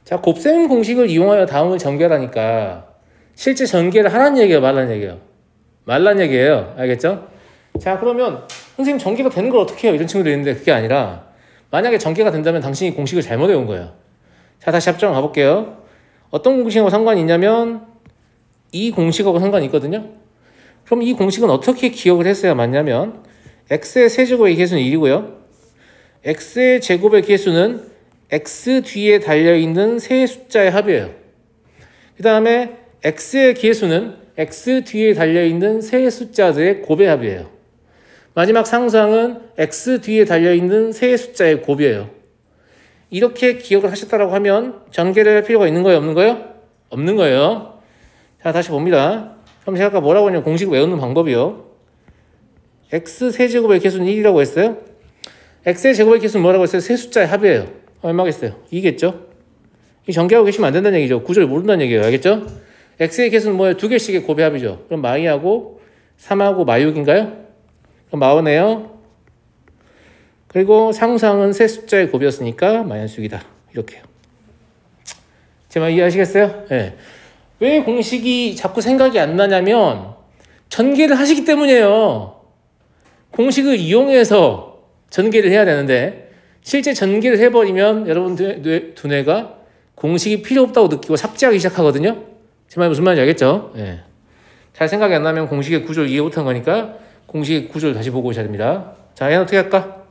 자, 곱셈 공식을 이용하여 다음을 전개하니까 실제 전개를 하라는 얘기예요, 말라는 얘기예요? 말라는 얘기예요. 알겠죠? 자, 그러면 선생님 전개가 되는 걸 어떻게 해요? 이런 친구들이 있는데 그게 아니라 만약에 전개가 된다면 당신이 공식을 잘못 외운 거예요. 자, 다시 합정 가볼게요. 어떤 공식하고 상관이 있냐면 이 공식하고 상관이 있거든요. 그럼 이 공식은 어떻게 기억을 했어야 맞냐면 x의 세제곱의 개수는 1이고요. x의 제곱의 개수는 x 뒤에 달려있는 세 숫자의 합이에요. 그 다음에 x의 개수는 x 뒤에 달려있는 세 숫자들의 곱의 합이에요. 마지막 상수항은 x 뒤에 달려있는 세 숫자의 곱이에요. 이렇게 기억을 하셨다고 하면 전개를 할 필요가 있는 거예요? 없는 거예요? 없는 거예요. 자, 다시 봅니다. 그럼 제가 아까 뭐라고 했냐면 공식 외우는 방법이요. x 세제곱의 개수는 1이라고 했어요. x의 제곱의 개수는 뭐라고 했어요? 세 숫자의 합이에요. 얼마겠어요? 2겠죠? 이 전개하고 계시면 안 된다는 얘기죠. 구조를 모른다는 얘기예요. 알겠죠? x의 개수는 뭐예요? 두 개씩의 곱의 합이죠. 그럼 마이하고 3하고 마6인가요? 그럼 마오네요. 그리고 상수항은 세 숫자의 곱이었으니까 마이너스 6이다. 이렇게요. 제 말 이해하시겠어요? 네. 왜 공식이 자꾸 생각이 안 나냐면 전개를 하시기 때문이에요. 공식을 이용해서 전개를 해야 되는데 실제 전개를 해버리면 여러분 두뇌가 공식이 필요 없다고 느끼고 삭제하기 시작하거든요. 제 말 무슨 말인지 알겠죠? 네. 잘 생각이 안 나면 공식의 구조를 이해 못한 거니까 공식의 구조를 다시 보고 오셔야 됩니다. 자, 얘는 어떻게 할까?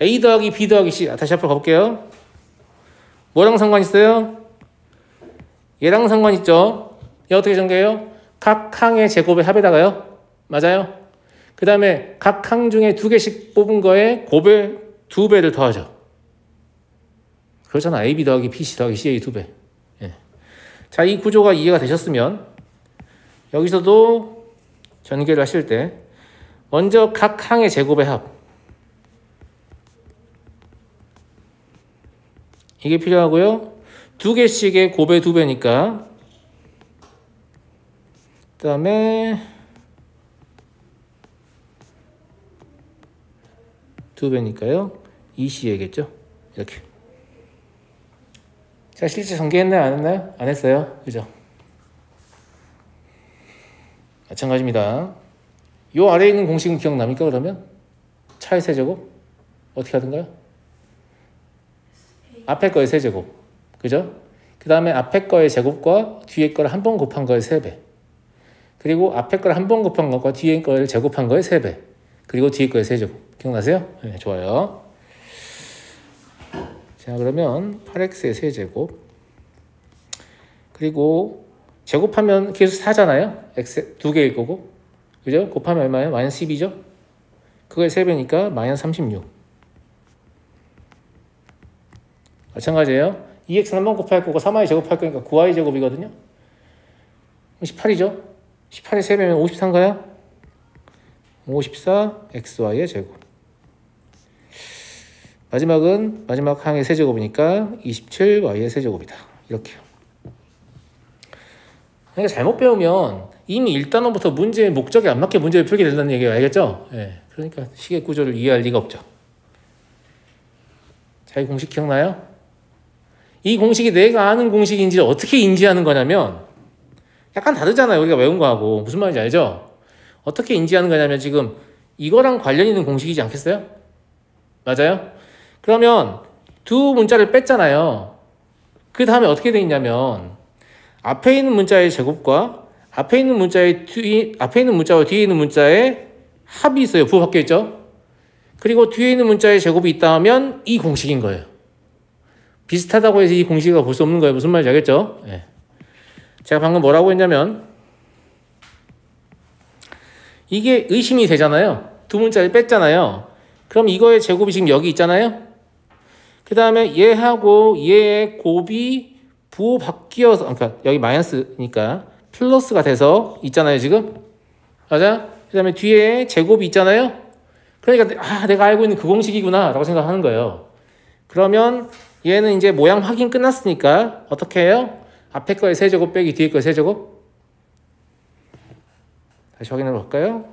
A 더하기 B 더하기 C. 다시 앞으로 가볼게요. 뭐랑 상관 있어요? 얘랑 상관 있죠? 얘 어떻게 전개해요? 각 항의 제곱의 합에다가요. 맞아요? 그 다음에 각 항 중에 두 개씩 뽑은 거에 곱의 두 배를 더하죠. 그렇잖아. AB 더하기 BC 더하기 CA 두 배. 예. 자, 이 구조가 이해가 되셨으면 여기서도 전개를 하실 때 먼저 각 항의 제곱의 합 이게 필요하고요. 두 개씩의 곱의 두 배니까 그 다음에 두 배니까요. 2C겠죠? 이렇게. 자, 실제 전개했나요? 안 했나요? 안 했어요. 그죠? 마찬가지입니다. 요 아래에 있는 공식은 기억납니까? 그러면? 차의 세제곱? 어떻게 하던가요? 앞에 거의 세제곱. 그죠? 그 다음에 앞에 거의 제곱과 뒤에 거를 한 번 곱한 거의 3배. 그리고 앞에 거를 한 번 곱한 것과 뒤에 거를 제곱한 거의 3배. 그리고 뒤에 거의 세제곱. 기억나세요? 네, 좋아요. 자, 그러면 8x의 세제곱. 그리고 제곱하면 계수 4잖아요. x 두 개일 거고. 그죠? 곱하면 얼마예요? 마이너스 12죠? 그거의 3배니까 마이너스 36. 마찬가지예요. 2x는 한 번 곱할 거고 3y 제곱할 거니까 9y 제곱이거든요. 18이죠. 18의 3배면 54인가요? 54 xy의 제곱. 마지막 항의 세제곱이니까 27y의 세제곱이다. 이렇게요. 그러니까 잘못 배우면 이미 1단원부터 문제의 목적에 안 맞게 문제를 풀게 된다는 얘기예요. 알겠죠? 네. 그러니까 식의 구조를 이해할 리가 없죠. 자, 이 공식 기억나요? 이 공식이 내가 아는 공식인지를 어떻게 인지하는 거냐면 약간 다르잖아요. 우리가 외운 거하고. 무슨 말인지 알죠? 어떻게 인지하는 거냐면 지금 이거랑 관련 있는 공식이지 않겠어요? 맞아요? 그러면 두 문자를 뺐잖아요. 그 다음에 어떻게 돼 있냐면 앞에 있는 문자의 제곱과 앞에 있는 문자와 뒤에 있는 문자의 합이 있어요. 부호 바뀌어 있죠? 그리고 뒤에 있는 문자의 제곱이 있다 하면 이 공식인 거예요. 비슷하다고 해서 이 공식을 볼 수 없는 거예요. 무슨 말인지 알겠죠? 네. 제가 방금 뭐라고 했냐면 이게 의심이 되잖아요. 두 문자를 뺐잖아요. 그럼 이거의 제곱이 지금 여기 있잖아요. 그 다음에 얘하고 얘의 곱이 부호 바뀌어서, 그러니까 여기 마이너스니까 플러스가 돼서 있잖아요, 지금. 맞아? 그 다음에 뒤에 제곱이 있잖아요. 그러니까 내가 알고 있는 그 공식이구나 라고 생각하는 거예요. 그러면 얘는 이제 모양 확인 끝났으니까 어떻게 해요? 앞에 거의 세제곱 빼기 뒤에 거의 세제곱. 다시 확인해 볼까요?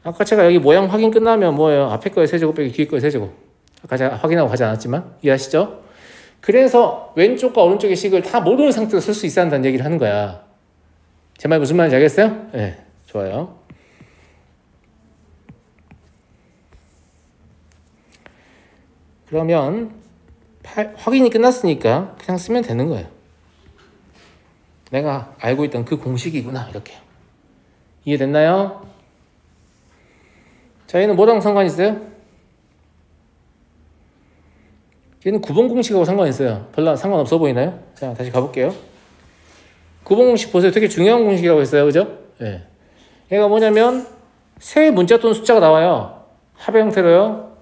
아까 제가 여기 모양 확인 끝나면 뭐예요? 앞에 거의 세제곱 빼기 뒤에 거의 세제곱. 아까 제가 확인하고 가지 않았지만 이해하시죠? 그래서 왼쪽과 오른쪽의 식을 다 모르는 상태로 쓸 수 있어야 한다는 얘기를 하는 거야. 제 말 무슨 말인지 알겠어요? 네, 좋아요. 그러면 확인이 끝났으니까 그냥 쓰면 되는 거예요. 내가 알고 있던 그 공식이구나 이렇게. 이해됐나요? 자, 얘는 뭐랑 상관이 있어요? 얘는 구분 공식하고 상관이 있어요. 별로 상관없어 보이나요? 자, 다시 가볼게요. 구분 공식 보세요. 되게 중요한 공식이라고 했어요. 그죠? 네. 얘가 뭐냐면 세 문자 또는 숫자가 나와요. 합의 형태로요.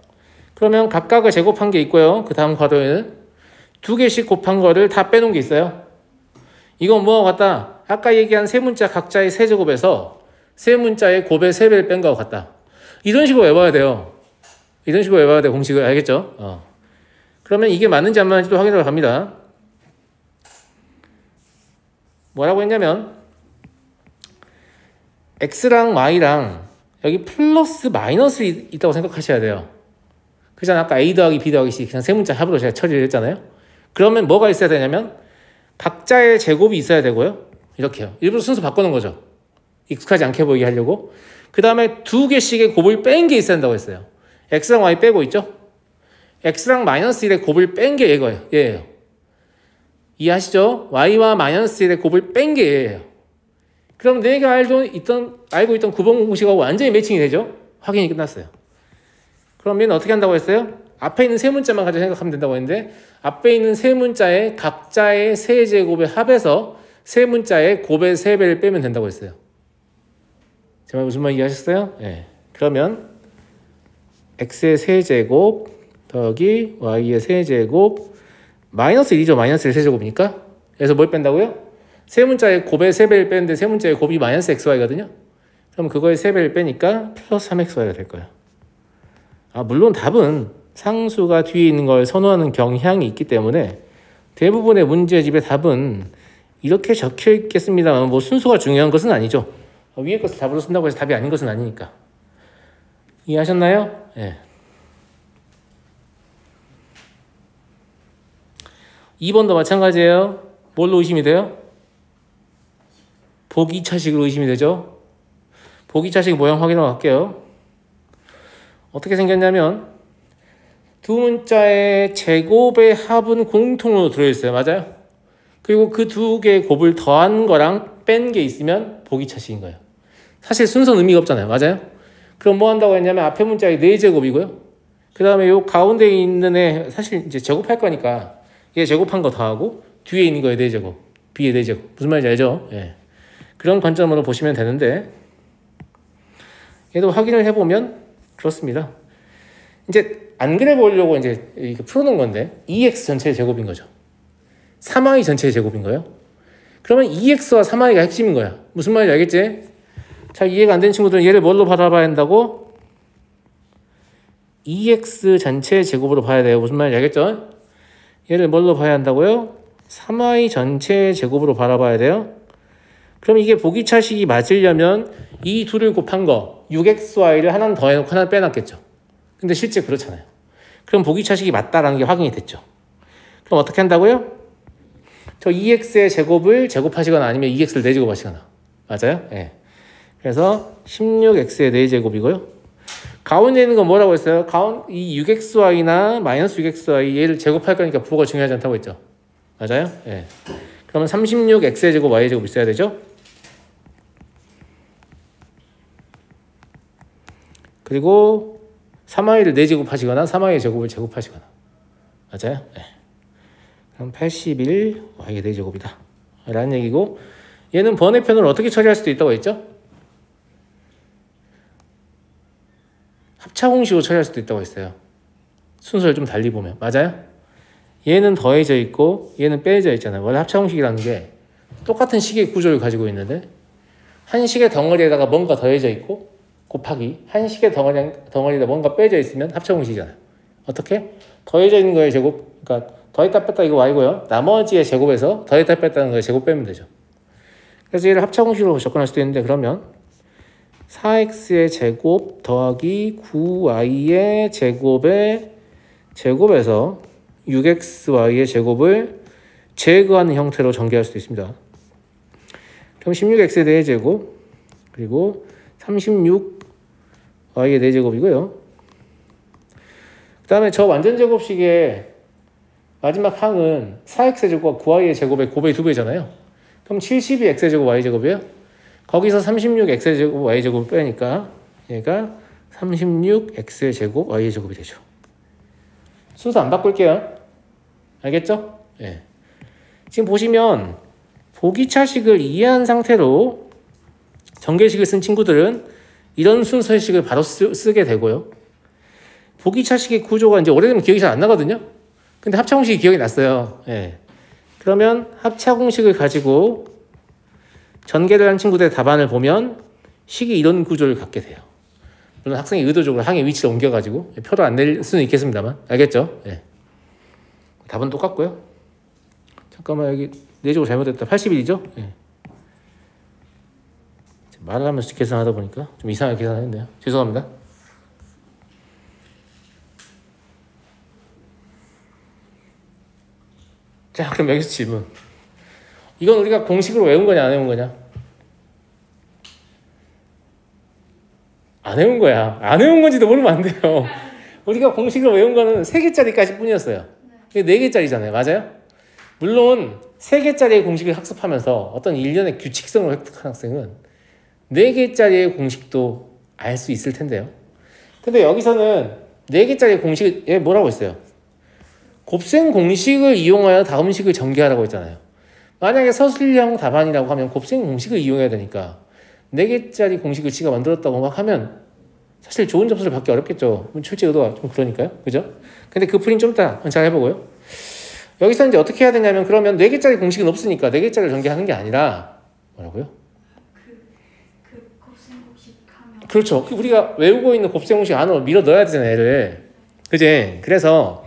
그러면 각각을 제곱한 게 있고요. 그 다음 괄호에는 두 개씩 곱한 거를 다 빼놓은 게 있어요. 이건 뭐하고 같다? 아까 얘기한 세 문자 각자의 세제곱에서 세 문자의 곱의 3배를 뺀 거하고 같다. 이런 식으로 외워야 돼요. 이런 식으로 외워야 돼, 공식을. 알겠죠? 그러면 이게 맞는지 안 맞는지도 확인하러 갑니다. 뭐라고 했냐면 x랑 y랑 여기 플러스 마이너스 있다고 생각하셔야 돼요. 그잖아, 아까 a 더하기 b 더하기 c 그냥 세 문자 합으로 제가 처리를 했잖아요. 그러면 뭐가 있어야 되냐면 각자의 제곱이 있어야 되고요. 이렇게요. 일부러 순서 바꾸는 거죠. 익숙하지 않게 보이게 하려고. 그 다음에 두 개씩의 곱을 뺀 게 있어야 한다고 했어요. x랑 y 빼고 있죠. x랑 마이너스 1의 곱을 뺀 게 얘예요. 이해하시죠? y와 마이너스 1의 곱을 뺀 게 얘예요. 그럼 내가 알고 있던 구분 공식하고 완전히 매칭이 되죠? 확인이 끝났어요. 그럼 얘는 어떻게 한다고 했어요? 앞에 있는 세 문자만 가지고 생각하면 된다고 했는데 앞에 있는 세 문자의 각자의 세제곱의 합해서 세 문자의 곱의 3배를 빼면 된다고 했어요. 제 말 무슨 말 이해하셨어요? 네. 그러면 x의 세제곱 더하기 y의 세제곱 마이너스 1이죠. 마이너스 1 세제곱이니까. 그래서 뭘 뺀다고요? 세 문자의 곱의 3배를 빼는데 세 문자의 곱이 마이너스 xy거든요. 그럼 그거의 3배를 빼니까 플러스 3xy가 될 거예요. 물론 답은 상수가 뒤에 있는 걸 선호하는 경향이 있기 때문에 대부분의 문제집의 답은 이렇게 적혀 있겠습니다만 뭐 순서가 중요한 것은 아니죠. 위에 것을 답으로 쓴다고 해서 답이 아닌 것은 아니니까. 이해하셨나요? 네. 2번도 마찬가지예요. 뭘로 의심이 돼요? 보기차식으로 의심이 되죠. 보기차식 모양 확인하러 갈게요. 어떻게 생겼냐면 두 문자의 제곱의 합은 공통으로 들어있어요. 맞아요? 그리고 그 두 개의 곱을 더한 거랑 뺀 게 있으면 보기차식인 거예요. 사실 순서는 의미가 없잖아요. 맞아요? 그럼 뭐 한다고 했냐면 앞에 문자의 4제곱이고요. 그 다음에 요 가운데 있는 애 사실 이제 제곱할 거니까 얘 제곱한 거 더하고 뒤에 있는 거에 4제곱, B의 4제곱. 무슨 말인지 알죠? 예. 그런 관점으로 보시면 되는데 얘도 확인을 해보면 그렇습니다. 이제 안 그래 보려고 이제 이렇게 풀어놓은 건데 2x 전체의 제곱인 거죠. 3y 전체의 제곱인 거예요. 그러면 2x와 3y가 핵심인 거야. 무슨 말인지 알겠지? 잘 이해가 안 되는 친구들은 얘를 뭘로 바라봐야 한다고? 2x 전체의 제곱으로 봐야 돼요. 무슨 말인지 알겠죠? 얘를 뭘로 봐야 한다고요? 3y 전체의 제곱으로 바라봐야 돼요. 그럼 이게 보기차식이 맞으려면 이 둘을 곱한 거 6xy를 하나는 더해놓고 하나는 빼놨겠죠. 근데 실제 그렇잖아요. 그럼 보기차식이 맞다라는 게 확인이 됐죠. 그럼 어떻게 한다고요? 저 2x의 제곱을 제곱하시거나 아니면 2x를 4제곱하시거나. 맞아요? 네. 그래서 16x의 4제곱이고요. 가운데 있는 건 뭐라고 했어요? 이 6xy나 마이너스 6xy 얘를 제곱할 거니까 부호가 중요하지 않다고 했죠. 맞아요? 네. 그러면 36x의 제곱 y의 제곱 있어야 되죠. 그리고 3y를 4제곱 하시거나 3y의 제곱을 제곱하시거나. 맞아요? 네. 그럼 81 y의 4제곱이다 라는 얘기고, 얘는 번외편을 어떻게 처리할 수도 있다고 했죠? 합차공식으로 처리할 수도 있다고 했어요. 순서를 좀 달리 보면. 맞아요? 얘는 더해져 있고 얘는 빼져 있잖아요. 원래 합차공식이라는 게 똑같은 식의 구조를 가지고 있는데 한 식의 덩어리에다가 뭔가 더해져 있고 곱하기 한 식의 덩어리에다 뭔가 빼져 있으면 합차공식이잖아요. 어떻게? 더해져 있는 거의 제곱, 그러니까 더했다 뺐다 이거 y고요. 나머지의 제곱에서 더했다 뺐다는 거에 제곱 빼면 되죠. 그래서 얘를 합차공식으로 접근할 수도 있는데, 그러면 4x의 제곱 더하기 9y의 제곱의 제곱에서 6xy의 제곱을 제거하는 형태로 전개할 수도 있습니다. 그럼 16x의 4제곱 그리고 36y의 4제곱이고요. 그 다음에 저 완전제곱식의 마지막 항은 4x의 제곱과 9y의 제곱의 곱의 2배잖아요. 그럼 70이 x의 제곱 y제곱이에요. 거기서 36x의 제곱 y제곱을 빼니까 얘가 36x의 제곱 y의 제곱이 되죠. 순서 안 바꿀게요. 알겠죠? 네. 지금 보시면 보기차식을 이해한 상태로 전개식을 쓴 친구들은 이런 순서의 식을 바로 쓰게 되고요. 보기차식의 구조가 이제 오래되면 기억이 잘 안 나거든요. 근데 합차공식이 기억이 났어요. 예. 그러면 합차공식을 가지고 전개를 한 친구들의 답안을 보면 식이 이런 구조를 갖게 돼요. 물론 학생이 의도적으로 항의 위치를 옮겨가지고 표를 안 낼 수는 있겠습니다만 알겠죠? 예. 답은 똑같고요. 잠깐만 여기 4제곱 잘못했다. 81이죠? 예. 말을 하면서 계산하다 보니까 좀 이상하게 계산했네요. 죄송합니다. 자, 그럼 여기서 질문. 이건 우리가 공식으로 외운 거냐 안 외운 거냐? 안 외운 거야. 안 외운 건지도 모르면 안 돼요. 우리가 공식으로 외운 거는 3개짜리까지 뿐이었어요. 이게 4개짜리잖아요. 맞아요? 물론 3개짜리의 공식을 학습하면서 어떤 일련의 규칙성을 획득한 학생은 4개짜리의 공식도 알 수 있을 텐데요. 근데 여기서는 4개짜리 공식에 뭐라고 했어요? 곱셈 공식을 이용하여 다음 식을 전개하라고 했잖아요. 만약에 서술형 답안이라고 하면 곱셈 공식을 이용해야 되니까 4개짜리 공식을 지가 만들었다고 막 하면 사실 좋은 점수를 받기 어렵겠죠. 출제 의도가 좀 그러니까요. 그죠? 근데 그 풀이는 좀 이따 잘 해보고요. 여기서 이제 어떻게 해야 되냐면 그러면 4개짜리 공식은 없으니까 4개짜리를 전개하는 게 아니라 뭐라고요? 그렇죠. 우리가 외우고 있는 곱셈 공식 안으로 밀어 넣어야 되잖아요, 얘를. 그제? 그래서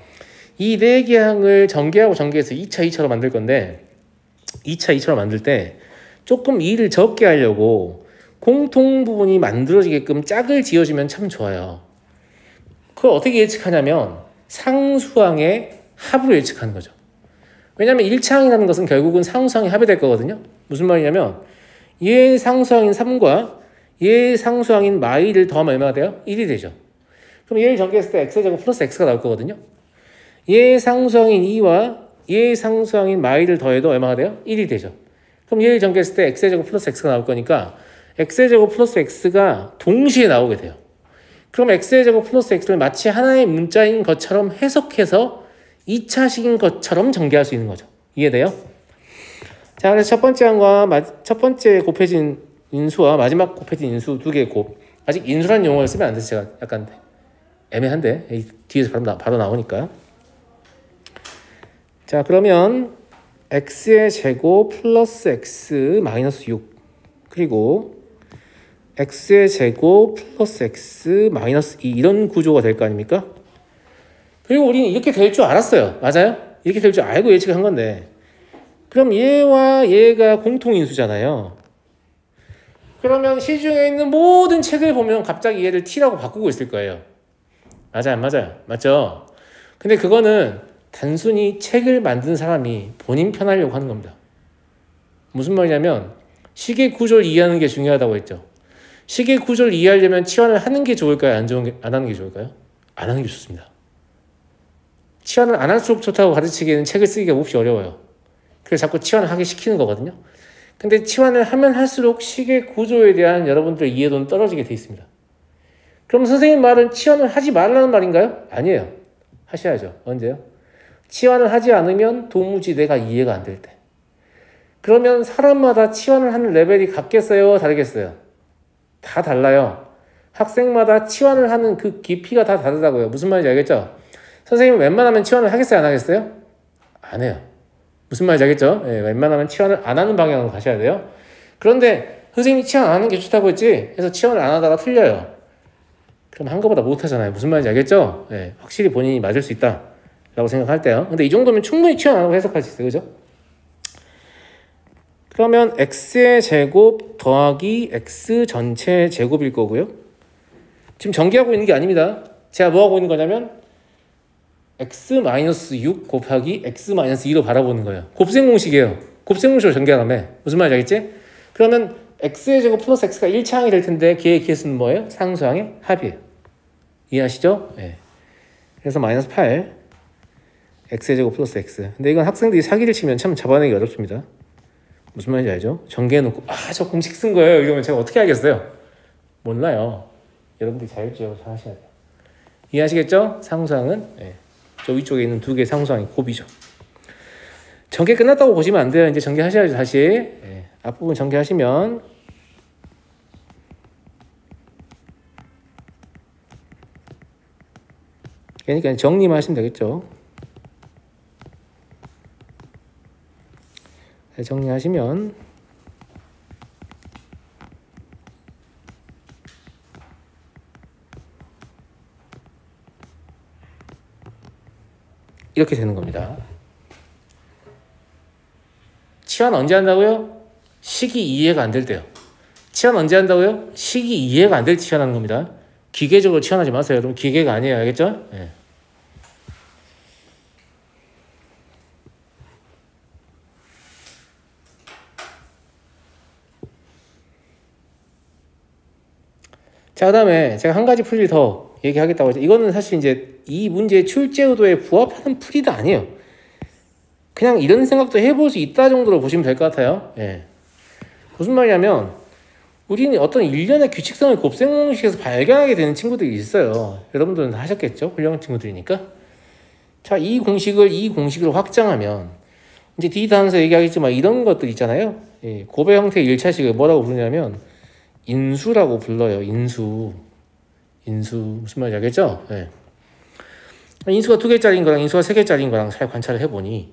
이 4개 항을 전개하고 전개해서 2차, 2차로 만들 건데 2차, 2차로 만들 때 조금 일을 적게 하려고 공통 부분이 만들어지게끔 짝을 지어주면 참 좋아요. 그걸 어떻게 예측하냐면 상수항의 합으로 예측하는 거죠. 왜냐하면 1차항이라는 것은 결국은 상수항이 합이 될 거거든요. 무슨 말이냐면 얘의 상수항인 3과 얘의 상수항인 마이를 더하면 얼마가 돼요? 1이 되죠. 그럼 얘를 전개했을 때 x제곱 플러스 x가 나올 거거든요. 얘의 상수항인 2와 얘의 상수항인 마이를 더해도 얼마가 돼요? 1이 되죠. 그럼 얘를 전개했을 때 x제곱 플러스 x가 나올 거니까 x제곱 플러스 x가 동시에 나오게 돼요. 그럼 x제곱 플러스 x를 마치 하나의 문자인 것처럼 해석해서 2차식인 것처럼 전개할 수 있는 거죠. 이해돼요? 자, 그래서 첫 번째 항과 첫 번째 곱해진 인수와 마지막 곱해진 인수 2개의 곱. 아직 인수라는 용어를 쓰면 안 돼서 제가 약간 애매한데 뒤에서 바로 나오니까. 자, 그러면 x의 제곱 플러스 x 마이너스 6 그리고 x의 제곱 플러스 x 마이너스 2 이런 구조가 될 거 아닙니까? 그리고 우리는 이렇게 될 줄 알았어요. 맞아요? 이렇게 될 줄 알고 예측한 건데 그럼 얘와 얘가 공통인수잖아요. 그러면 시중에 있는 모든 책을 보면 갑자기 얘를 t라고 바꾸고 있을 거예요. 맞아요? 안 맞아요? 맞죠? 근데 그거는 단순히 책을 만든 사람이 본인 편하려고 하는 겁니다. 무슨 말이냐면 식의 구조를 이해하는 게 중요하다고 했죠. 식의 구조를 이해하려면 치환을 하는 게 좋을까요? 안 하는 게 좋을까요? 안 하는 게 좋습니다. 치환을 안 할수록 좋다고 가르치기에는 책을 쓰기가 몹시 어려워요. 그래서 자꾸 치환을 하게 시키는 거거든요. 근데 치환을 하면 할수록 식의 구조에 대한 여러분들의 이해도는 떨어지게 돼 있습니다. 그럼 선생님 말은 치환을 하지 말라는 말인가요? 아니에요. 하셔야죠. 언제요? 치환을 하지 않으면 도무지 내가 이해가 안 될 때. 그러면 사람마다 치환을 하는 레벨이 같겠어요? 다르겠어요? 다 달라요. 학생마다 치환을 하는 그 깊이가 다 다르다고요. 무슨 말인지 알겠죠? 선생님 웬만하면 치환을 하겠어요? 안 하겠어요? 안 해요. 무슨 말인지 알겠죠? 네, 웬만하면 치환을 안 하는 방향으로 가셔야 돼요. 그런데 선생님이 치환 안 하는 게 좋다고 했지? 해서 치환을 안 하다가 틀려요. 그럼 한 거보다 못 하잖아요. 무슨 말인지 알겠죠? 네, 확실히 본인이 맞을 수 있다 라고 생각할 때요. 근데 이 정도면 충분히 치환 안 하고 해석할 수 있어요. 그죠? 그러면 x의 제곱 더하기 x 전체 제곱일 거고요. 지금 전개하고 있는 게 아닙니다. 제가 뭐 하고 있는 거냐면 x-6 곱하기 x-2로 바라보는 거예요. 곱셈 공식이에요. 곱셈 공식으로 전개하면 무슨 말인지 알겠지? 그러면 x의 제곱 플러스 x가 1차항이 될 텐데 걔의 개수는 뭐예요? 상수항의 합이에요. 이해하시죠? 네. 그래서 마이너스 8 x의 제곱 플러스 x. 근데 이건 학생들이 사기를 치면 참 잡아내기 어렵습니다. 무슨 말인지 알죠? 전개해놓고 저 공식 쓴 거예요 이러면 제가 어떻게 알겠어요? 몰라요. 여러분들이 자율적으로 잘 하셔야 돼요. 이해하시겠죠? 상수항은 저 위쪽에 있는 두 개의 상수항이 곱이죠. 전개 끝났다고 보시면 안 돼요. 이제 전개하셔야죠. 다시 앞부분 전개하시면 그러니까 정리만 하시면 되겠죠. 정리하시면 이렇게 되는 겁니다. 치환 언제 한다고요? 식이 이해가 안 될 때요. 치환 언제 한다고요? 식이 이해가 안 될 때 치환하는 겁니다. 기계적으로 치환하지 마세요. 여러분 기계가 아니에요. 알겠죠? 네. 자, 그 다음에 제가 한 가지 풀이를 더 얘기하겠다고 했죠. 이거는 사실 이제 이 문제의 출제 의도에 부합하는 풀이도 아니에요. 그냥 이런 생각도 해볼 수 있다 정도로 보시면 될 것 같아요. 무슨 말이냐면 우리는 어떤 일련의 규칙성을 곱셈 공식에서 발견하게 되는 친구들이 있어요. 여러분들은 다 하셨겠죠? 훌륭한 친구들이니까. 자, 이 공식으로 확장하면 이제 뒤단에서 얘기하겠지만 이런 것들 있잖아요. 곱의 형태의 1차식을 뭐라고 부르냐면 인수라고 불러요. 인수 무슨 말인지 알겠죠? 인수가 2개짜리인 거랑 인수가 3개짜리인 거랑 잘 관찰을 해보니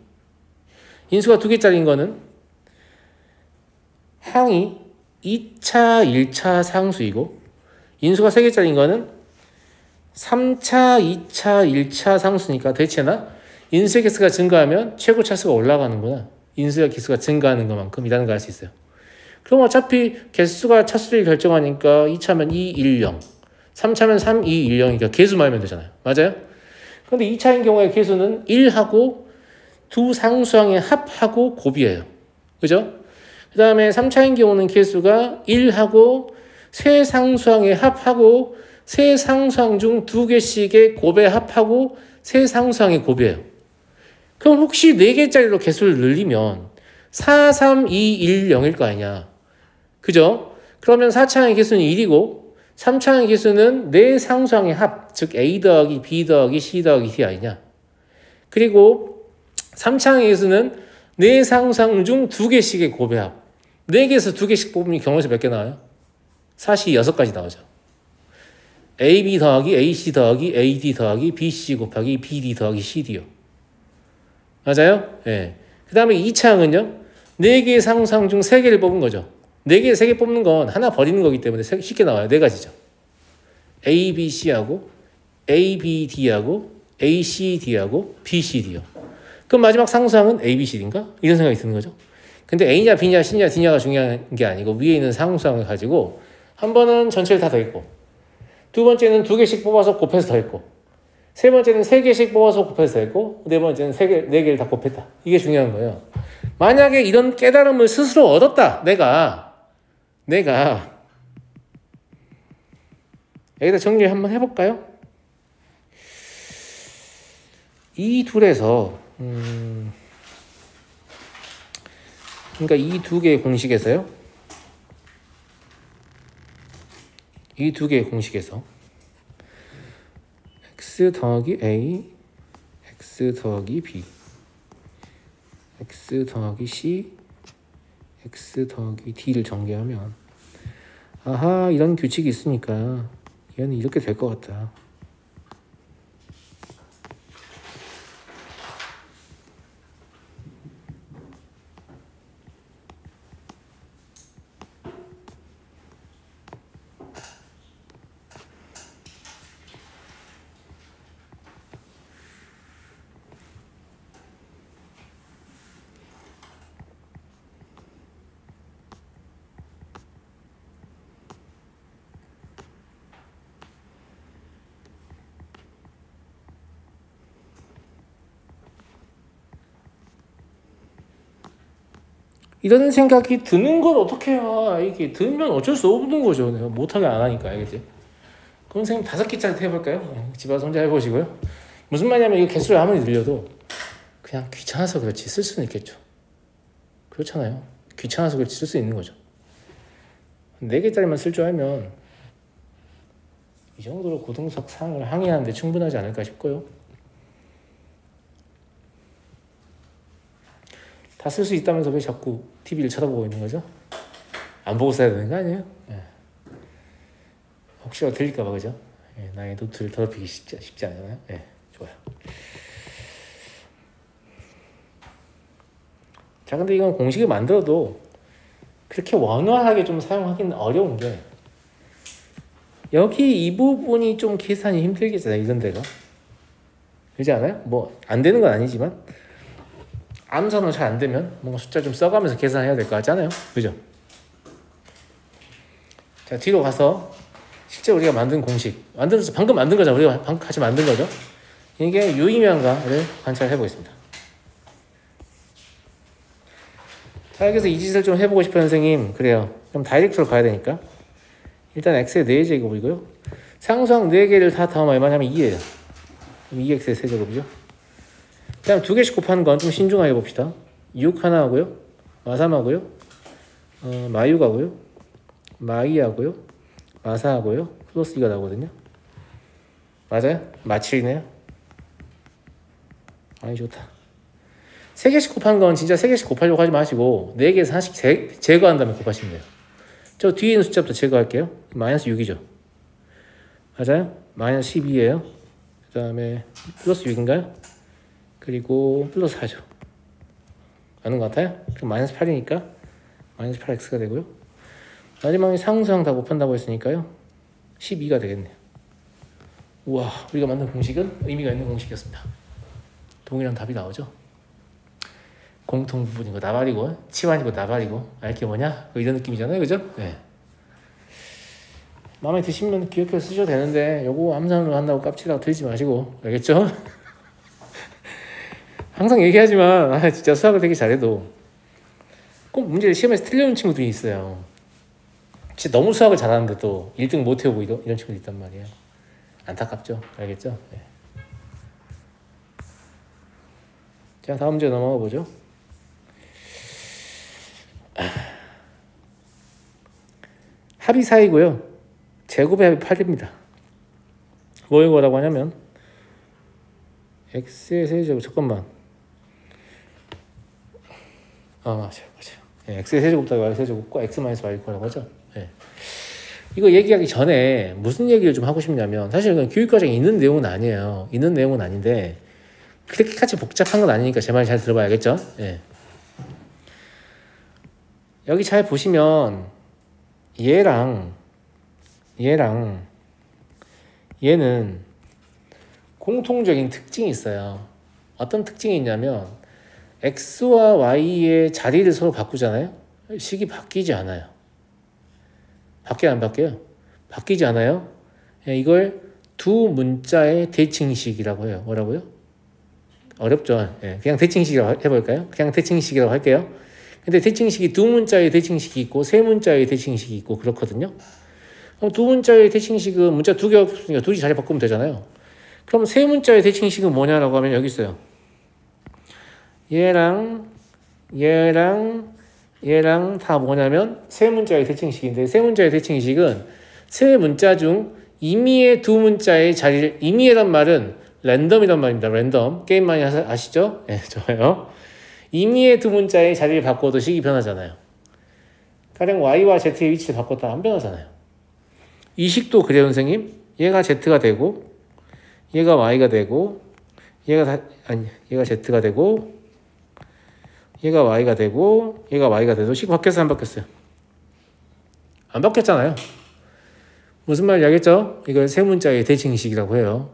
인수가 2개짜리인 거는 항이 2차, 1차 상수이고 인수가 3개짜리인 거는 3차, 2차, 1차 상수니까 대체나 인수의 개수가 증가하면 최고 차수가 올라가는구나. 인수의 개수가 증가하는 것만큼이라는 걸 알 수 있어요. 그럼 어차피 개수가 차수를 결정하니까 2차면 2, 1, 0 3차면 3, 2, 1, 0이니까 개수만 하면 되잖아요. 맞아요? 그런데 2차인 경우에 개수는 1하고 두 상수항의 합하고 곱이에요. 그죠? 그 다음에 3차인 경우는 개수가 1하고 세 상수항의 합하고 세 상수항 중 2개씩의 곱의 합하고 세 상수항의 곱이에요. 그럼 혹시 4개짜리로 개수를 늘리면 4, 3, 2, 1, 0일 거 아니냐. 그죠? 그러면 4차항의 개수는 1이고 3차항의 개수는 4상수항의 합, 즉 A 더하기 B 더하기 C 더하기 D 아니냐. 그리고 3차항의 개수는 4상수항 중 2개씩의 곱의 합. 4개에서 2개씩 뽑으면 경우에서 몇 개 나와요? 사시 6가지 나오죠. AB 더하기 AC 더하기 AD 더하기 BC 곱하기 BD 더하기 CD요. 맞아요? 그 다음에 2차항은요. 4개의 상수항 중 3개를 뽑은 거죠. 4개, 3개 뽑는 건 하나 버리는 거기 때문에 쉽게 나와요. 4가지죠. A, B, C하고 A, B, D하고 A, C, D하고 B, C, D요. 그럼 마지막 상수항은 A, B, C인가? 이런 생각이 드는 거죠. 근데 A냐, B냐, C냐, D냐가 중요한 게 아니고 위에 있는 상수항을 가지고 한 번은 전체를 다 더했고 두 번째는 2개씩 뽑아서 곱해서 더했고 세 번째는 3개씩 뽑아서 곱해서 더했고 네 번째는 4개를 다 곱했다. 이게 중요한 거예요. 만약에 이런 깨달음을 스스로 얻었다. 내가 여기다 정리를 한번 해볼까요? 이 둘에서 그러니까 이 두 개의 공식에서요. 이 두 개의 공식에서 x 더하기 a, x 더하기 b, x 더하기 c, x 더하기 d를 전개하면 아하 이런 규칙이 있으니까 얘는 이렇게 될 것 같다. 이런 생각이 드는 걸 어떻게 해야 이게 들면 어쩔 수 없는 거죠. 내가 못하게 안 하니까 알겠지? 그럼 선생님 5개짜리 해볼까요? 집 와서 혼자 해보시고요. 무슨 말이냐면 이거 개수를 아무리 늘려도 그냥 귀찮아서 그렇지 쓸 수는 있겠죠. 그렇잖아요. 귀찮아서 그렇지 쓸 수 있는 거죠. 4개짜리만 쓸 줄 알면 이 정도로 고등석 상을 항의하는데 충분하지 않을까 싶고요. 다 쓸 수 있다면서 왜 자꾸 TV를 쳐다보고 있는 거죠? 안 보고 써야 되는 거 아니에요? 예. 혹시라도 들릴까봐 그죠? 예, 나의 노트를 더럽히기 쉽지 않잖아요. 예, 좋아요. 자, 근데 이건 공식을 만들어도 그렇게 원활하게 좀 사용하기는 어려운 게 여기 이 부분이 좀 계산이 힘들겠잖아요. 이런 데가. 그렇지 않아요? 뭐 안 되는 건 아니지만 암산으로 잘 안 되면 뭔가 숫자 좀 써가면서 계산해야 될 것 같잖아요. 그죠? 자, 뒤로 가서 실제 우리가 만든 공식 방금 만든 거죠. 우리가 방금 같이 만든 거죠. 이게 유의미한가를 관찰해 보겠습니다. 자, 여기서 이 짓을 좀 해보고 싶은 선생님, 그래요. 그럼 다이렉트로 가야 되니까 일단 x의 4제곱이고요. 상수항 4개를 다 더하면 얼마냐면 2예요. 그럼 2x의 세제곱이죠. 그 다음 2개씩 곱하는 건 좀 신중하게 봅시다. 6 하나 하고요. 마3 하고요. 마6 하고요. 마2 하고요. 마4 하고요. 플러스 2가 나오거든요. 맞아요? 마7이네요. 아이 좋다. 3개씩 곱하는 건 진짜 3개씩 곱하려고 하지 마시고 4개에서 하나씩 제거한 다음에 곱하시면 돼요. 저 뒤에 있는 숫자부터 제거할게요. 마이너스 6이죠. 맞아요? 마이너스 12예요. 그 다음에 플러스 6인가요? 그리고 플러스 4죠. 맞는 것 같아요? 그럼 마이너스 8이니까 마이너스 8x가 되고요. 마지막에 상수항 다 곱한다고 했으니까요. 12가 되겠네요. 우와, 우리가 만든 공식은 의미가 있는 공식이었습니다. 동일한 답이 나오죠. 공통 부분이고 나발이고 치환이고 나발이고 알게 뭐냐? 이런 느낌이잖아요. 그죠? 네. 마음에 드시면 기억해서 쓰셔도 되는데 요거 암산으로 한다고 깝치다가 들지 마시고 알겠죠? 항상 얘기하지만 진짜 수학을 되게 잘해도 꼭 문제를 시험에서 틀려놓은 친구들이 있어요. 진짜 너무 수학을 잘하는데도 1등 못해오고 이런 친구도 있단 말이에요. 안타깝죠? 알겠죠? 네. 자, 다음 문제 넘어가 보죠. 합이 4이고요. 제곱의 합이 8입니다. 뭐라고 하냐면 x의 세제곱 잠깐만. 맞아요. 네, x의 세제곱 더하기 y 세제곱과 x 마이너스 y 라고 하죠. 네. 이거 얘기하기 전에 무슨 얘기를 좀 하고 싶냐면 사실 이건 교육과정에 있는 내용은 아니에요. 있는 내용은 아닌데 그렇게까지 복잡한 건 아니니까 제 말 잘 들어봐야겠죠. 네. 여기 잘 보시면 얘랑 얘는 공통적인 특징이 있어요. 어떤 특징이 있냐면 x와 y의 자리를 서로 바꾸잖아요. 식이 바뀌지 않아요. 바뀌어요, 안 바뀌어요? 바뀌지 않아요. 이걸 두 문자의 대칭식이라고 해요. 뭐라고요? 어렵죠. 그냥 대칭식이라고 해볼까요? 그냥 대칭식이라고 할게요. 근데 대칭식이 두 문자의 대칭식이 있고 세 문자의 대칭식이 있고 그렇거든요. 그럼 두 문자의 대칭식은 문자 2개 없으니까 둘이 자리 바꾸면 되잖아요. 그럼 세 문자의 대칭식은 뭐냐라고 하면 여기 있어요. 얘랑 다 뭐냐면 세 문자의 대칭식인데 세 문자의 대칭식은 세 문자 중 임의의 두 문자의 자리를 임의란 말은 랜덤이란 말입니다. 랜덤. 게임 많이 아시죠? 네, 좋아요. 임의의 두 문자의 자리를 바꿔도 식이 변하잖아요. 가령 y와 z의 위치를 바꿨다 안 변하잖아요. 이 식도 그래요, 선생님. 얘가 z가 되고 얘가 y가 되고 얘가 z가 되고 얘가 y가 되고 얘가 y가 돼도 식 바뀌었어요, 안 바뀌었어요? 안 바뀌었잖아요. 무슨 말인지 알겠죠? 이걸 세 문자의 대칭식이라고 해요.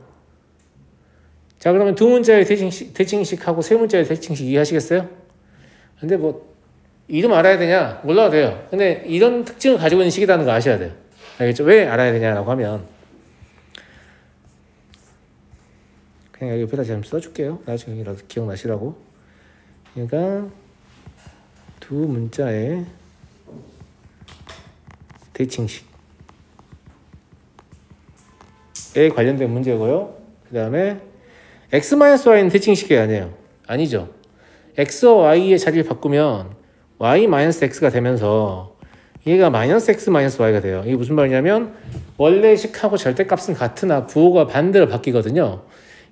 자, 그러면 두 문자의 대칭식하고 세 문자의 대칭식 이해하시겠어요? 근데 뭐 이름 알아야 되냐? 몰라도 돼요. 근데 이런 특징을 가지고 있는 식이라는 거 아셔야 돼요. 알겠죠? 왜 알아야 되냐라고 하면 그냥 여기 옆에다 좀 써줄게요. 나중에라도 기억나시라고. 그러니까 두 문자의 대칭식에 관련된 문제고요. 그 다음에 x-y는 대칭식이 아니죠. x와 y의 자리를 바꾸면 y-x가 되면서 얘가 -x-y가 돼요. 이게 무슨 말이냐면 원래 식하고 절대값은 같으나 부호가 반대로 바뀌거든요.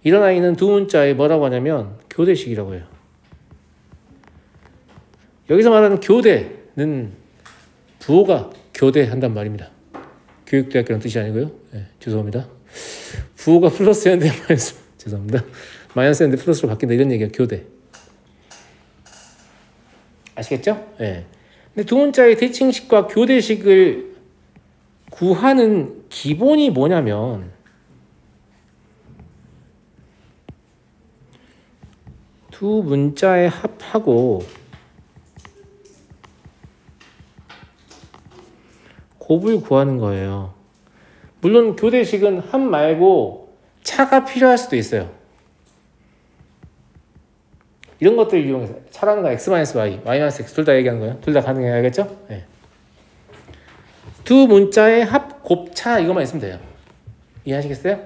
이런 아이는 두 문자에 뭐라고 하냐면 교대식이라고 해요. 여기서 말하는 교대는 부호가 교대한단 말입니다. 교육대학교라는 뜻이 아니고요. 네, 죄송합니다. 부호가 플러스였는데 마이너스, 죄송합니다. 마이너스였는데 플러스로 바뀐다 이런 얘기가 교대. 아시겠죠? 네. 근데 두 문자의 대칭식과 교대식을 구하는 기본이 뭐냐면 두 문자의 합하고 곱을 구하는 거예요. 물론 교대식은 합 말고 차가 필요할 수도 있어요. 이런 것들을 이용해서 차라는 거 x-y, y-x 둘 다 얘기하는 거예요. 둘 다 가능해요. 알겠죠? 네. 두 문자의 합, 곱차 이것만 있으면 돼요. 이해하시겠어요?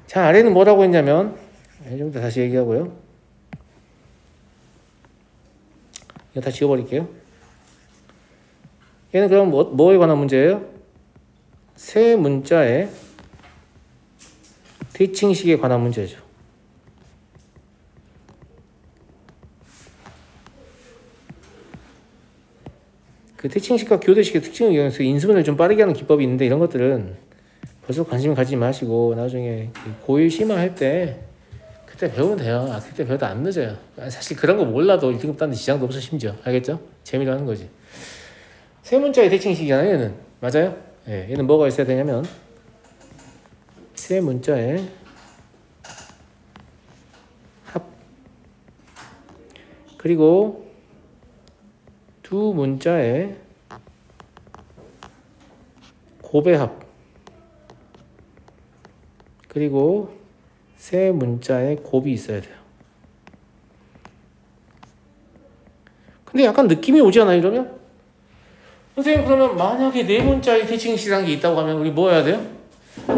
자, 아래는 뭐라고 했냐면 좀 더 다시 얘기하고요. 이거 다 지워버릴게요. 얘는 그럼 뭐에 관한 문제예요? 세 문자의 대칭식에 관한 문제죠. 그 대칭식과 교대식의 특징을 이용해서 인수분해를 좀 빠르게 하는 기법이 있는데 이런 것들은 벌써 관심 가지지 마시고 나중에 고1 심화할 때 그때 배우면 돼요. 그때 배워도 안 늦어요. 사실 그런 거 몰라도 1등급 따는 지장도 없어 심지어. 알겠죠? 재미로 하는 거지. 세 문자의 대칭식이잖아요. 얘는. 맞아요? 네, 얘는 뭐가 있어야 되냐면 세 문자의 합 그리고 두 문자의 곱의 합 그리고 세 문자의 곱이 있어야 돼요. 근데 약간 느낌이 오지 않아요? 이러면? 선생님 그러면 만약에 네 문자의 대칭식이라는 게 있다고 하면 우리 뭐 해야 돼요?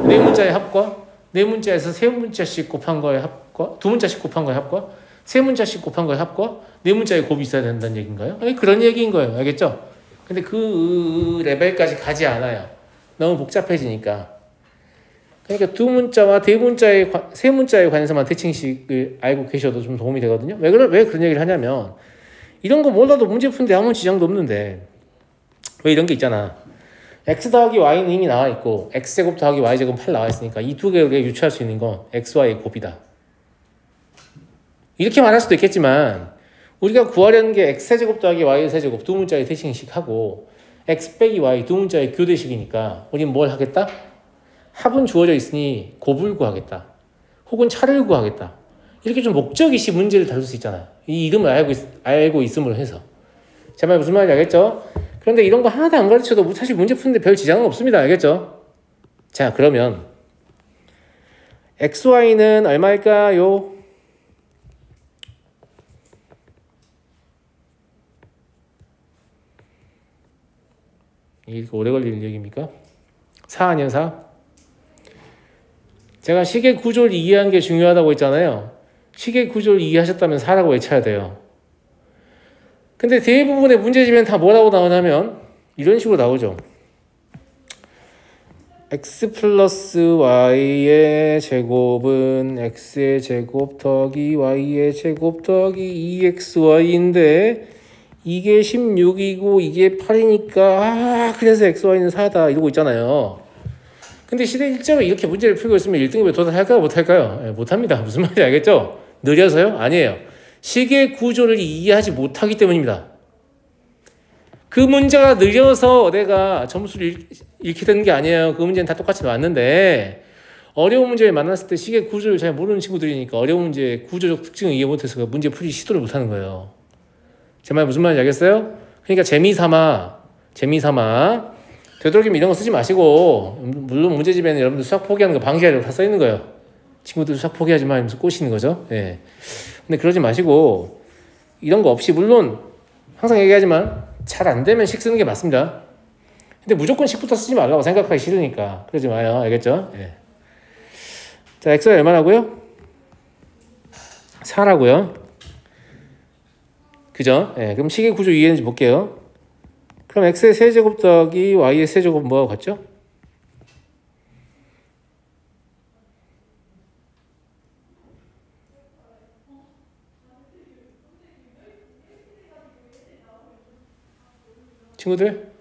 네 문자의 합과 네 문자에서 세 문자씩 곱한 거의 합과 두 문자씩 곱한 거의 합과 세 문자씩 곱한 거의 합과 네 문자의 곱이 있어야 된다는 얘기인가요? 아니, 그런 얘기인 거예요. 알겠죠? 근데 그 레벨까지 가지 않아요. 너무 복잡해지니까. 그러니까 두 문자와 세 문자에 관해서만 대칭식을 알고 계셔도 좀 도움이 되거든요. 왜 그런 얘기를 하냐면 이런 거 몰라도 문제 푸는데 아무 지장도 없는데 왜 이런 게 있잖아. x 더하기 y는 이미 나와 있고 x제곱 더하기 y제곱 8 나와 있으니까 이 두 개를 유추할 수 있는 건 xy의 곱이다. 이렇게 말할 수도 있겠지만 우리가 구하려는 게 x세제곱 더하기 y세제곱 두 문자의 대칭식하고 x 빼기 y 두 문자의 교대식이니까 우리는 뭘 하겠다? 합은 주어져 있으니 곱을 구하겠다. 혹은 차를 구하겠다. 이렇게 좀 목적이시 문제를 다룰 수 있잖아요. 이 이름을 알고 있음으로 해서. 제 말 무슨 말인지 알겠죠? 그런데 이런 거 하나도 안 가르쳐도 사실 문제 푸는데 별 지장은 없습니다. 알겠죠? 자, 그러면 xy는 얼마일까요? 이게 오래 걸리는 얘기입니까? 4 아니에요, 4? 제가 식의 구조를 이해하는 게 중요하다고 했잖아요. 식의 구조를 이해하셨다면 4라고 외쳐야 돼요. 근데 대부분의 문제집에는 다 뭐라고 나오냐면 이런 식으로 나오죠. x 플러스 y의 제곱은 x의 제곱 더하기 y의 제곱 더하기 2xy인데 이게 16이고 이게 8이니까 그래서 xy는 4다 이러고 있잖아요. 근데 시대 실제로 이렇게 문제를 풀고 있으면 1등급에 도달할까요? 못할까요? 네, 못합니다. 무슨 말인지 알겠죠? 느려서요? 아니에요. 식의 구조를 이해하지 못하기 때문입니다. 그 문제가 느려서 내가 점수를 잃게 되는 게 아니에요. 그 문제는 다 똑같이 나왔는데 어려운 문제를 만났을 때 식의 구조를 잘 모르는 친구들이니까 어려운 문제의 구조적 특징을 이해 못해서 문제 풀이 시도를 못하는 거예요. 제 말 무슨 말인지 알겠어요? 그러니까 재미삼아 되도록이면 이런 거 쓰지 마시고 물론 문제집에는 여러분들 수학 포기하는 거 방지하려고 다 써있는 거예요. 친구들 수학 포기하지 마 하면서 꼬시는 거죠. 예. 근데 그러지 마시고 이런 거 없이 물론 항상 얘기하지만 잘 안 되면 식 쓰는 게 맞습니다. 근데 무조건 식부터 쓰지 말라고 생각하기 싫으니까 그러지 마요. 알겠죠? 예. 자, x가 얼마라고요? 4라고요. 그죠? 예, 그럼 식의 구조 이해했는지 볼게요. 그럼 x의 세제곱 더하기 y의 세제곱 뭐하고 같죠? 친구들?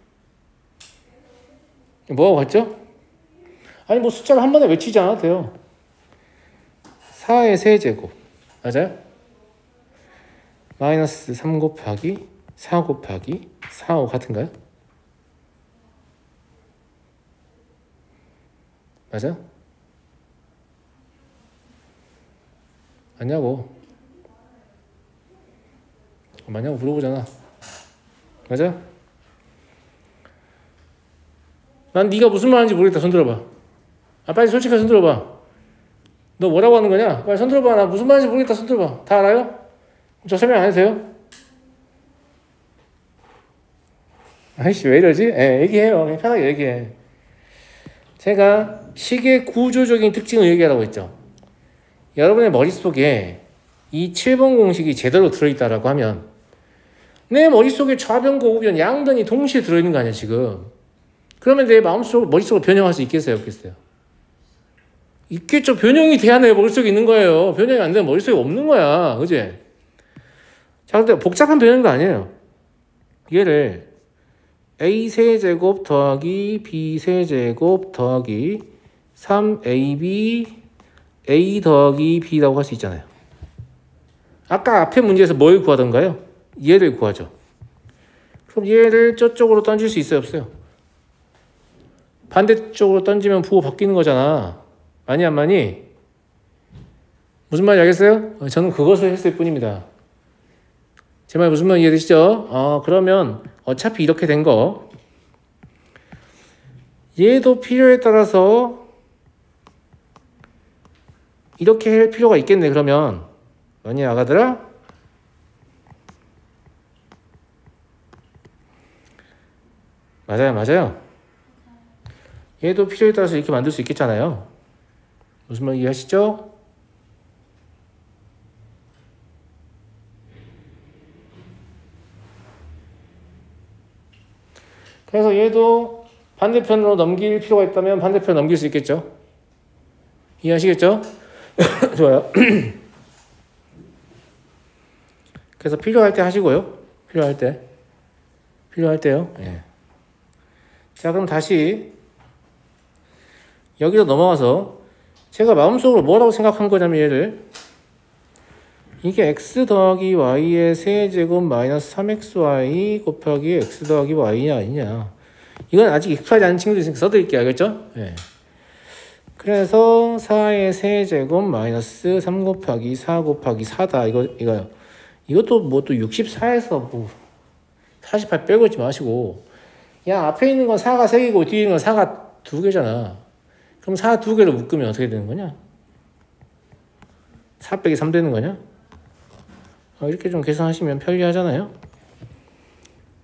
뭐하고 같죠? 아니 뭐 숫자를 한 번에 외치지 않아도 돼요. 4의 세제곱 맞아요? 마이너스 3 곱하기 4 곱하기 4하고 같은가요? 맞아? 맞냐고 맞냐고 물어보잖아. 맞아? 난 네가 무슨 말하는지 모르겠다. 손 들어봐. 아 빨리 솔직하게 손 들어봐. 너 뭐라고 하는 거냐? 빨리 손 들어봐. 나 무슨 말인지 모르겠다. 손 들어봐. 다 알아요? 저 설명 안 해도 돼요? 아이씨 왜 이러지? 예, 얘기해요. 그냥 편하게 얘기해. 제가 식의 구조적인 특징을 얘기하라고 했죠. 여러분의 머릿속에 이 7번 공식이 제대로 들어있다라고 하면 내 머릿속에 좌변과 우변 양변이 동시에 들어있는 거 아니야 지금. 그러면 내 머릿속으로 변형할 수 있겠어요? 없겠어요? 있겠죠. 변형이 돼야 내 머릿속에 있는 거예요. 변형이 안 되면 머릿속에 없는 거야. 그지? 자, 근데 복잡한 변형도 아니에요. 얘를 a 세제곱 더하기 b 세제곱 더하기 3ab a 더하기 b라고 할 수 있잖아요. 아까 앞에 문제에서 뭘 구하던가요? 얘를 구하죠. 그럼 얘를 저쪽으로 던질 수 있어요? 없어요? 반대쪽으로 던지면 부호 바뀌는 거잖아. 많이 안 많이? 무슨 말인지 알겠어요? 저는 그것을 했을 뿐입니다. 제 말 무슨 말 이해되시죠? 그러면 어차피 이렇게 된 거 얘도 필요에 따라서 이렇게 할 필요가 있겠네. 그러면 뭐니 아가들아? 맞아요. 얘도 필요에 따라서 이렇게 만들 수 있겠잖아요. 무슨 말 이해하시죠? 그래서 얘도 반대편으로 넘길 필요가 있다면 반대편 넘길 수 있겠죠? 이해하시겠죠? 좋아요. 그래서 필요할 때 하시고요. 필요할 때요. 예. 자, 그럼 다시 여기로 넘어가서 제가 마음속으로 뭐라고 생각한 거냐면 얘를 이게 x 더하기 y의 세제곱 마이너스 3xy 곱하기 x 더하기 y냐 아니냐. 이건 아직 익숙하지 않은 친구들 있으니까 써드릴게요. 알겠죠? 네. 그래서 4의 세제곱 마이너스 3 곱하기 4 곱하기 4다. 이거요. 이것도 뭐 또 64에서 뭐 48 빼고 있지 마시고 야 앞에 있는 건 4가 3개고 뒤에 있는 건 4가 2개잖아. 그럼 4 2개로 묶으면 어떻게 되는 거냐? 4 빼기 3 되는 거냐? 이렇게 좀 계산하시면 편리하잖아요.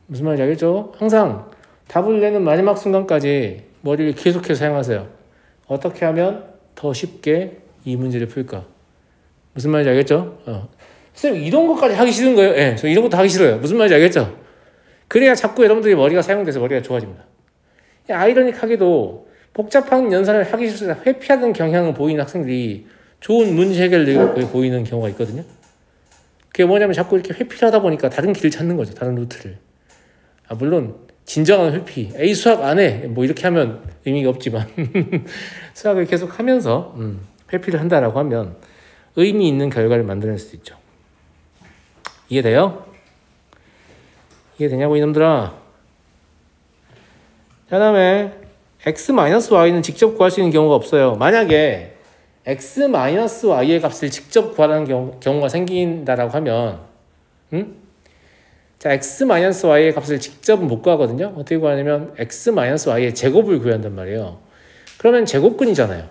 무슨 말인지 알겠죠? 항상 답을 내는 마지막 순간까지 머리를 계속해서 사용하세요. 어떻게 하면 더 쉽게 이 문제를 풀까? 무슨 말인지 알겠죠? 선생님 이런 것까지 하기 싫은 거예요? 예, 저 이런 것도 하기 싫어요. 무슨 말인지 알겠죠? 그래야 자꾸 여러분들이 머리가 사용돼서 머리가 좋아집니다. 아이러닉하게도 복잡한 연산을 하기 싫어서 회피하는 경향을 보이는 학생들이 좋은 문제 해결을 보이는 경우가 있거든요. 그게 뭐냐면 자꾸 이렇게 회피를 하다 보니까 다른 길을 찾는 거죠. 다른 루트를. 물론 진정한 회피. 에이 수학 안 해. 뭐 이렇게 하면 의미가 없지만 수학을 계속 하면서 회피를 한다라고 하면 의미 있는 결과를 만들어낼 수도 있죠. 이해돼요? 이해되냐고 이놈들아. 자, 다음에 x-y는 직접 구할 수 있는 경우가 없어요. 만약에 x-y의 값을 직접 구하라는 경우가 생긴다라고 하면 자, x-y의 값을 직접 못 구하거든요. 어떻게 구하냐면 x-y의 제곱을 구해야 한단 말이에요. 그러면 제곱근이잖아요.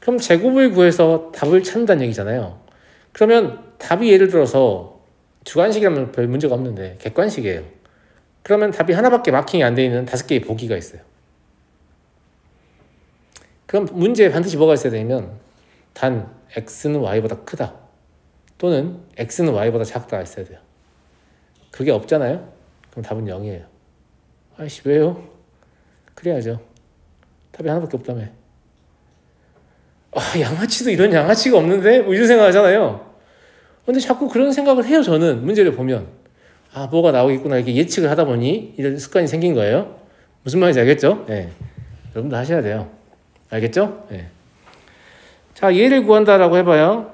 그럼 제곱을 구해서 답을 찾는다는 얘기잖아요. 그러면 답이 예를 들어서 주관식이라면 별 문제가 없는데 객관식이에요. 그러면 답이 하나밖에 마킹이 안 돼 있는 5개의 보기가 있어요. 그럼 문제에 반드시 뭐가 있어야 되냐면 단 x는 y보다 크다 또는 x는 y보다 작다가 있어야 돼요. 그게 없잖아요? 그럼 답은 0이에요. 아이씨 왜요? 그래야죠. 답이 하나밖에 없다며. 양아치도 이런 양아치가 없는데? 뭐 이런 생각 하잖아요. 근데 자꾸 그런 생각을 해요. 저는 문제를 보면 뭐가 나오겠구나 이렇게 예측을 하다 보니 이런 습관이 생긴 거예요. 무슨 말인지 알겠죠? 네. 여러분도 하셔야 돼요. 알겠죠? 네. 자, 얘를 구한다라고 해봐요.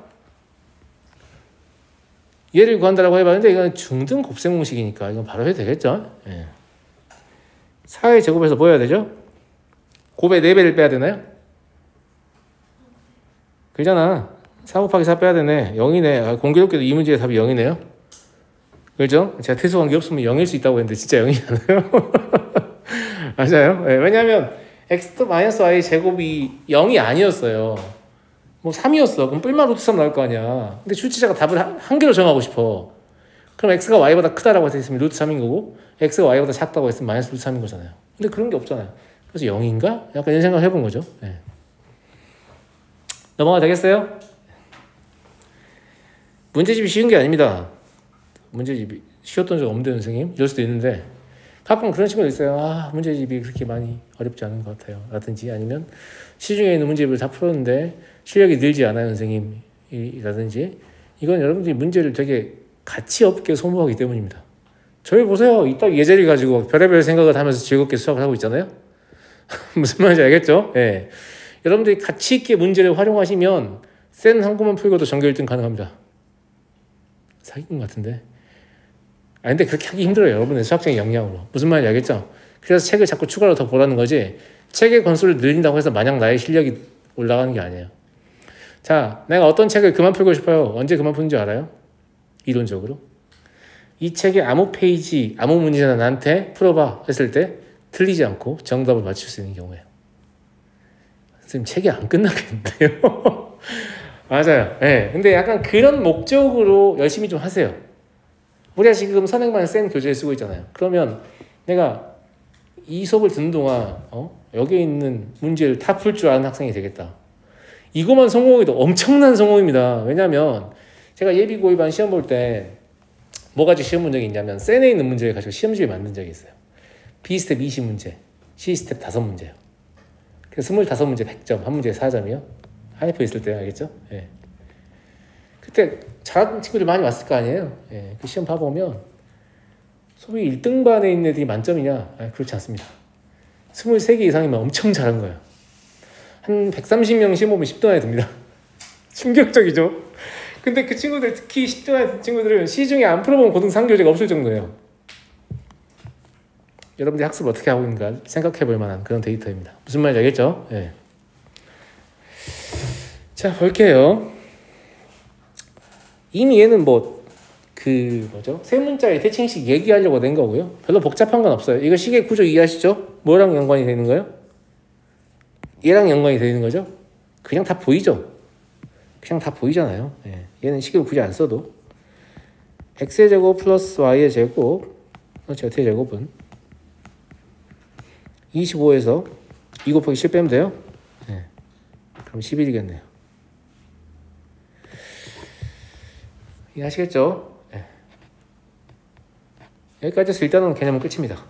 얘를 구한다라고 해봤는데 이건 중등 곱셈 공식이니까 이건 바로 해도 되겠죠? 네. 4의 제곱에서 뭐 해야 되죠? 곱의 4배를 빼야 되나요? 그러잖아. 4 곱하기 4 빼야 되네. 0이네. 공교롭게도 이 문제의 답이 0이네요. 그렇죠? 제가 태수관계 없으면 0일 수 있다고 했는데 진짜 0이잖아요. 맞아요. 네, 왜냐하면 x-y 제곱이 0이 아니었어요. 뭐 3이었어. 그럼 뿔만 루트 3 나올 거 아니야. 근데 출제자가 답을 한 개로 정하고 싶어. 그럼 x가 y보다 크다라고 했으면 루트 3인 거고 x가 y보다 작다고 했으면 마이너스 루트 3인 거잖아요. 근데 그런 게 없잖아요. 그래서 0인가? 약간 이런 생각을 해본 거죠. 네. 넘어가 되겠어요? 문제집이 쉬운 게 아닙니다. 문제집이 쉬웠던 적 없는데 선생님? 이럴 수도 있는데 가끔 그런 친구도 있어요. 문제집이 그렇게 많이 어렵지 않은 것 같아요. 라든지 아니면 시중에 있는 문제집을 다 풀었는데 실력이 늘지 않아요 선생님이라든지 이건 여러분들이 문제를 되게 가치 없게 소모하기 때문입니다. 저희 보세요. 이따 예제를 가지고 별의별 생각을 하면서 즐겁게 수학을 하고 있잖아요. 무슨 말인지 알겠죠? 예. 여러분들이 가치 있게 문제를 활용하시면 센 한 구만 풀고도 전교 1등 가능합니다. 사기꾼 같은데. 근데 그렇게 하기 힘들어요. 여러분의 수학적인 역량으로. 무슨 말인지 알겠죠? 그래서 책을 자꾸 추가로 더 보라는 거지 책의 권수를 늘린다고 해서 마냥 나의 실력이 올라가는 게 아니에요. 자, 내가 어떤 책을 그만 풀고 싶어요. 언제 그만 푸는 줄 알아요? 이론적으로. 이 책의 아무 페이지, 아무 문제나 나한테 풀어봐 했을 때 틀리지 않고 정답을 맞출 수 있는 경우예요. 선생님 책이 안 끝나겠는데요? 맞아요. 네. 근데 약간 그런 목적으로 열심히 좀 하세요. 우리가 지금 선행반 센 교재를 쓰고 있잖아요. 그러면 내가 이 수업을 듣는 동안 여기에 있는 문제를 다 풀 줄 아는 학생이 되겠다. 이것만 성공해도 엄청난 성공입니다. 왜냐하면 제가 예비고일반 시험 볼 때 뭐가지 시험 본 적이 있냐면 센에 있는 문제를 가지고 시험지에 만든 적이 있어요. B스텝 20문제, C스텝 5문제요. 그래서 25문제 100점, 한 문제에 4점이요. 하이퍼 있을 때 알겠죠? 예. 그때 잘하는 친구들 많이 왔을 거 아니에요. 예. 그 시험 봐보면 소위 1등반에 있는 애들이 만점이냐? 그렇지 않습니다. 23개 이상이면 엄청 잘한 거예요. 한 130명 시험 보면 10등 안에 듭니다. 충격적이죠? 근데 그 친구들, 특히 10등 안에 든 친구들은 시중에 안 풀어본 고등 상교재가 없을 정도예요. 여러분들이 학습을 어떻게 하고 있는가 생각해 볼 만한 그런 데이터입니다. 무슨 말인지 알겠죠? 예. 자, 볼게요. 이미 얘는 세 문자의 대칭식 얘기하려고 낸 거고요. 별로 복잡한 건 없어요. 이거 식의 구조 이해하시죠? 뭐랑 연관이 되는 거예요? 얘랑 연관이 되는 거죠? 그냥 다 보이죠? 그냥 다 보이잖아요. 예. 얘는 식을 굳이 안 써도 x의 제곱 플러스 y의 제곱 z의 제곱은 25에서 2 곱하기 7 빼면 돼요? 예. 그럼 11이겠네요. 이해하시겠죠? 예. 여기까지 해서 일단은 개념은 끝입니다.